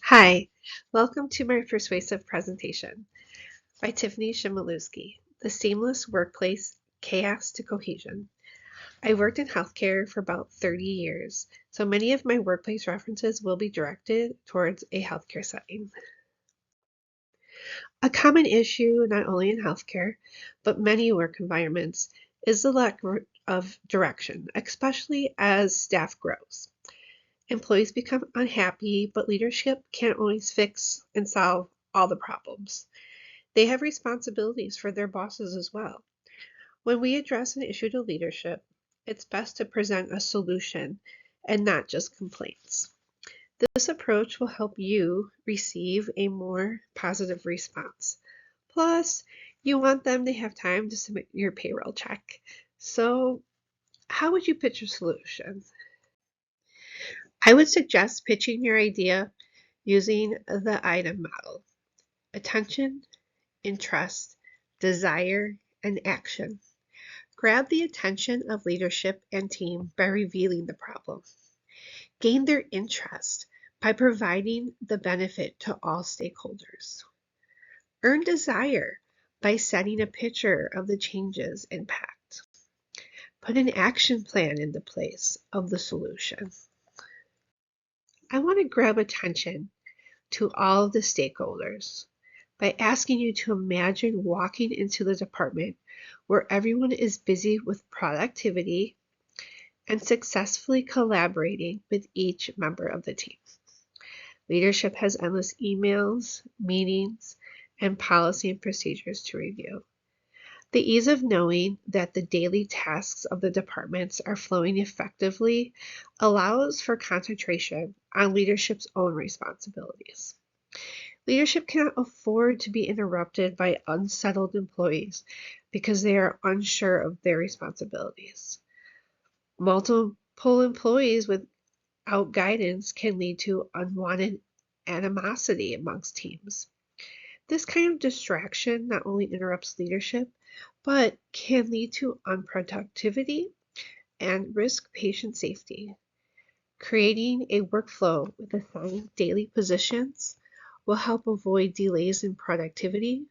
Hi, welcome to my persuasive presentation by Tiffany Shimolewski, The Seamless Workplace Chaos to Cohesion. I worked in healthcare for about 30 years, so many of my workplace references will be directed towards a healthcare setting. A common issue, not only in healthcare, but many work environments, is the lack of direction, especially as staff grows. Employees become unhappy, but leadership can't always fix and solve all the problems. They have responsibilities for their bosses as well. When we address an issue to leadership, it's best to present a solution and not just complaints. This approach will help you receive a more positive response. Plus, you want them to have time to submit your payroll check. So, how would you pitch a solution? I would suggest pitching your idea using the item model: attention, interest, desire, and action. Grab the attention of leadership and team by revealing the problem. Gain their interest by providing the benefit to all stakeholders. Earn desire by setting a picture of the changes impact. Put an action plan into place of the solution. I want to grab attention to all of the stakeholders by asking you to imagine walking into the department where everyone is busy with productivity and successfully collaborating with each member of the team. Leadership has endless emails, meetings, and policy and procedures to review. The ease of knowing that the daily tasks of the departments are flowing effectively allows for concentration on leadership's own responsibilities. Leadership cannot afford to be interrupted by unsettled employees because they are unsure of their responsibilities. Multiple employees without guidance can lead to unwanted animosity amongst teams. This kind of distraction not only interrupts leadership, but can lead to unproductivity and risk patient safety. Creating a workflow with assigned daily positions will help avoid delays in productivity,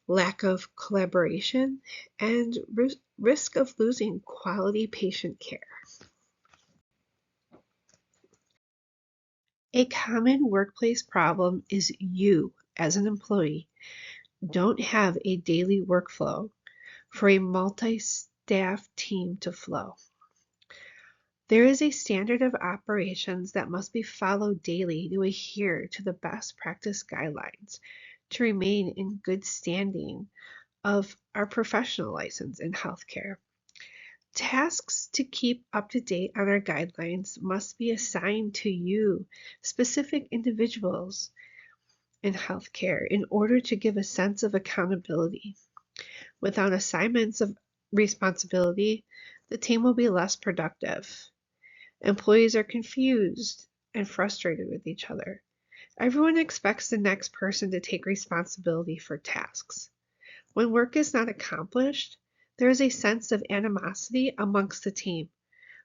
lack of collaboration, and risk of losing quality patient care. A common workplace problem is you, as an employee, don't have a daily workflow for a multi-staff team to flow. There is a standard of operations that must be followed daily to adhere to the best practice guidelines to remain in good standing of our professional license in healthcare. Tasks to keep up to date on our guidelines must be assigned to you, specific individuals in healthcare, in order to give a sense of accountability. Without assignments of responsibility, the team will be less productive. Employees are confused and frustrated with each other. Everyone expects the next person to take responsibility for tasks. When work is not accomplished, there is a sense of animosity amongst the team,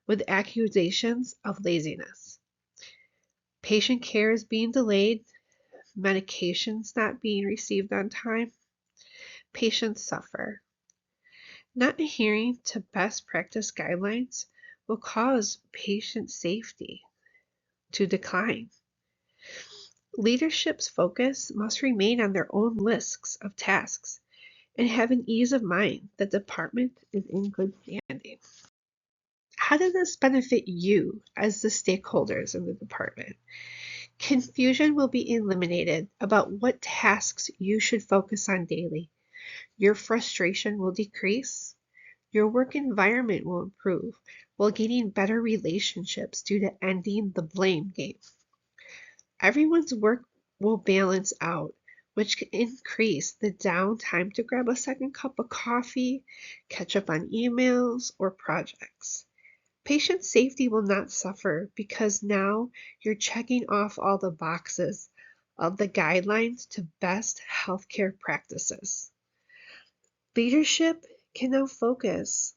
with accusations of laziness. Patient care is being delayed, medications not being received on time. Patients suffer. Not adhering to best practice guidelines will cause patient safety to decline. Leadership's focus must remain on their own lists of tasks and have an ease of mind that the department is in good standing. How does this benefit you as the stakeholders in the department? Confusion will be eliminated about what tasks you should focus on daily. Your frustration will decrease. Your work environment will improve while gaining better relationships due to ending the blame game. Everyone's work will balance out, which can increase the downtime to grab a second cup of coffee, catch up on emails or projects. Patient safety will not suffer because now you're checking off all the boxes of the guidelines to best healthcare practices. Leadership can now focus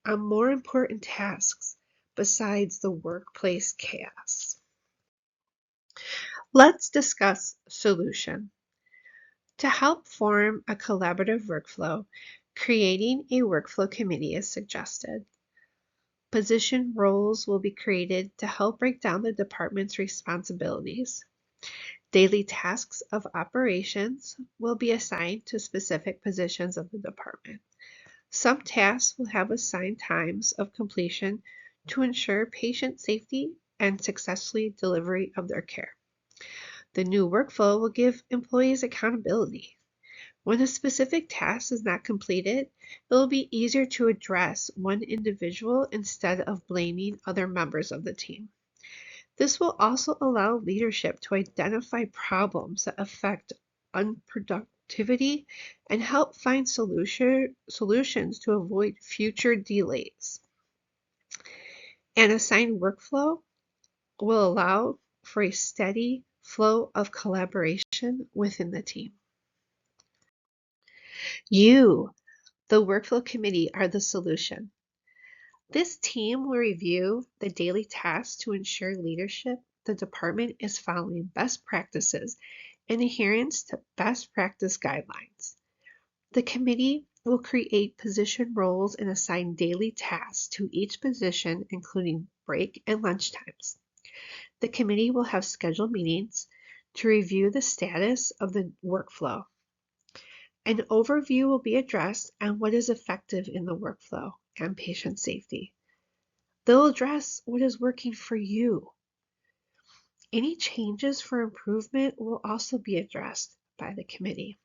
on more important tasks besides the workplace chaos. Let's discuss solution. To help form a collaborative workflow, creating a workflow committee is suggested. Position roles will be created to help break down the department's responsibilities. Daily tasks of operations will be assigned to specific positions of the department. Some tasks will have assigned times of completion to ensure patient safety and successful delivery of their care. The new workflow will give employees accountability. When a specific task is not completed, it will be easier to address one individual instead of blaming other members of the team. This will also allow leadership to identify problems that affect unproductivity and help find solutions to avoid future delays. An assigned workflow will allow for a steady flow of collaboration within the team. You, the workflow committee, are the solution. This team will review the daily tasks to ensure the department is following best practices and adherence to best practice guidelines. The committee will create position roles and assign daily tasks to each position, including break and lunch times. The committee will have scheduled meetings to review the status of the workflow. An overview will be addressed on what is effective in the workflow and patient safety. They'll address what is working for you. Any changes for improvement will also be addressed by the committee.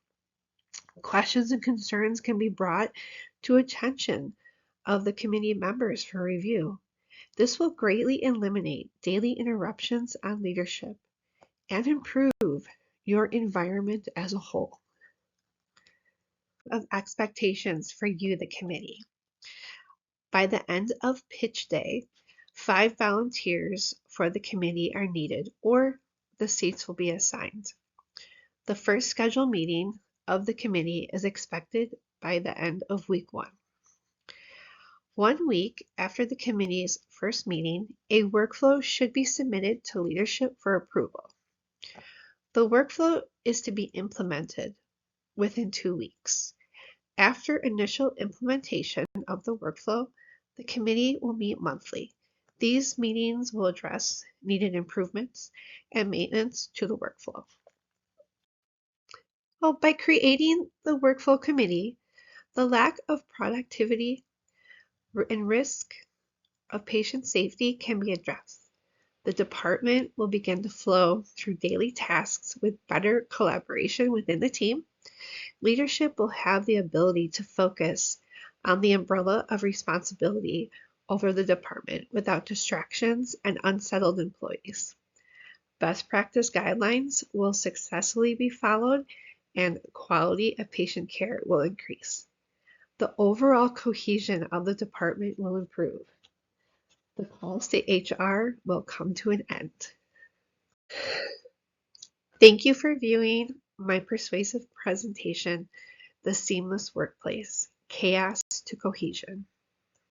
Questions and concerns can be brought to attention of the committee members for review. This will greatly eliminate daily interruptions on leadership and improve your environment as a whole. Of expectations for you, the committee. By the end of pitch day, 5 volunteers for the committee are needed, or the seats will be assigned. The first scheduled meeting of the committee is expected by the end of week 1. 1 week after the committee's first meeting, a workflow should be submitted to leadership for approval. The workflow is to be implemented within 2 weeks. After initial implementation of the workflow, the committee will meet monthly. These meetings will address needed improvements and maintenance to the workflow. Well, by creating the workflow committee, the lack of productivity and risk of patient safety can be addressed. The department will begin to flow through daily tasks with better collaboration within the team. Leadership will have the ability to focus on the umbrella of responsibility over the department without distractions and unsettled employees. Best practice guidelines will successfully be followed and quality of patient care will increase. The overall cohesion of the department will improve. The calls to HR will come to an end. Thank you for viewing my persuasive presentation, The Seamless Workplace: Chaos to Cohesion.